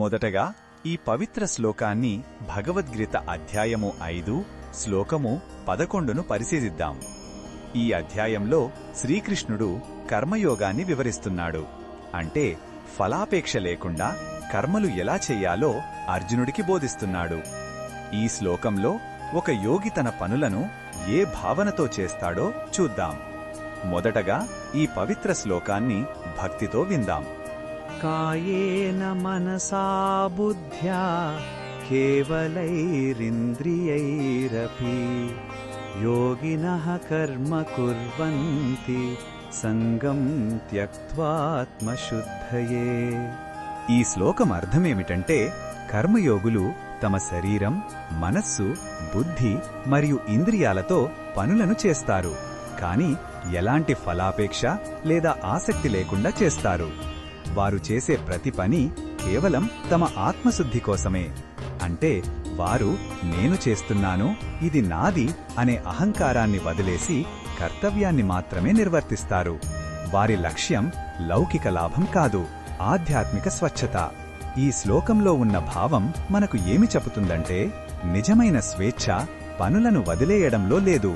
మొదటగా ఈ పవిత్ర శ్లోకాన్ని భగవద్గీత అధ్యాయము 5 శ్లోకము 11ను పరిశీలిద్దాం. ఈ అధ్యాయంలో శ్రీకృష్ణుడు కర్మయోగాన్ని వివరిస్తున్నాడు. అంటే ఫలాపేక్ష లేకుండా కర్మలు ఎలా చెయ్యాలో అర్జునుడికి బోధిస్తున్నాడు. ఈ శ్లోకంలో ఒక యోగి తన పనులను ఏ భావనతో చేస్తాడో చూద్దాం. మొదటగా ఈ పవిత్ర శ్లోకాన్ని భక్తితో విందాం. కాయేన మనసా బుద్ధ్యా కేవలైరింద్రియైరపి యోగినః కర్మ కుర్వంతి సంగం త్యక్త్వాత్మశుద్ధయే. ఈ శ్లోకం అర్థమేమిటంటే కర్మయోగులు తమ శరీరం, మనస్సు, బుద్ధి మరియు ఇంద్రియాలతో పనులను చేస్తారు, కాని ఎలాంటి ఫలాపేక్ష లేదా ఆసక్తి లేకుండా చేస్తారు. వారు చేసే ప్రతి పని కేవలం తమ ఆత్మశుద్ధి కోసమే. అంటే వారు నేను చేస్తున్నాను, ఇది నాది అనే అహంకారాన్ని వదిలేసి కర్తవ్యాన్ని మాత్రమే నిర్వర్తిస్తారు. వారి లక్ష్యం లౌకిక లాభం కాదు, ఆధ్యాత్మిక స్వచ్ఛత. ఈ శ్లోకంలో ఉన్న భావం మనకు ఏమి చెబుతుందంటే నిజమైన స్వేచ్ఛ పనులను వదిలేయడంలో లేదు,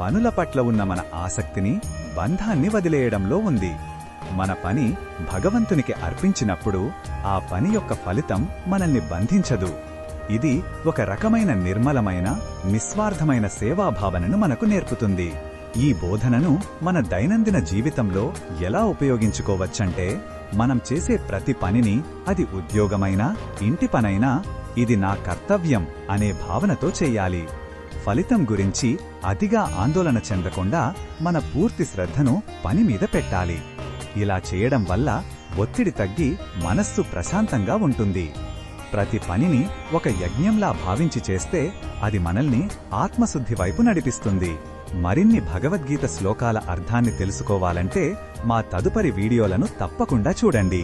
పనుల పట్ల ఉన్న మన ఆసక్తిని, బంధాన్ని వదిలేయడంలో ఉంది. మన పని భగవంతునికి అర్పించినప్పుడు ఆ పని యొక్క ఫలితం మనల్ని బంధించదు. ఇది ఒక రకమైన నిర్మలమైన, నిస్వార్థమైన సేవాభావనను మనకు నేర్పుతుంది. ఈ బోధనను మన దైనందిన జీవితంలో ఎలా ఉపయోగించుకోవచ్చంటే మనం చేసే ప్రతి పనిని, అది ఉద్యోగమైనా ఇంటి పనైనా, ఇది నా కర్తవ్యం అనే భావనతో చెయ్యాలి. ఫలితం గురించి అతిగా ఆందోళన చెందకుండా మన పూర్తి శ్రద్ధను పని మీద పెట్టాలి. ఇలా చేయడం వల్ల ఒత్తిడి తగ్గి మనస్సు ప్రశాంతంగా ఉంటుంది. ప్రతి పనిని ఒక యజ్ఞంలా భావించి చేస్తే అది మనల్ని ఆత్మశుద్ధి వైపు నడిపిస్తుంది. మరిన్ని భగవద్గీత శ్లోకాల అర్థాన్ని తెలుసుకోవాలంటే మా తదుపరి వీడియోలను తప్పకుండా చూడండి.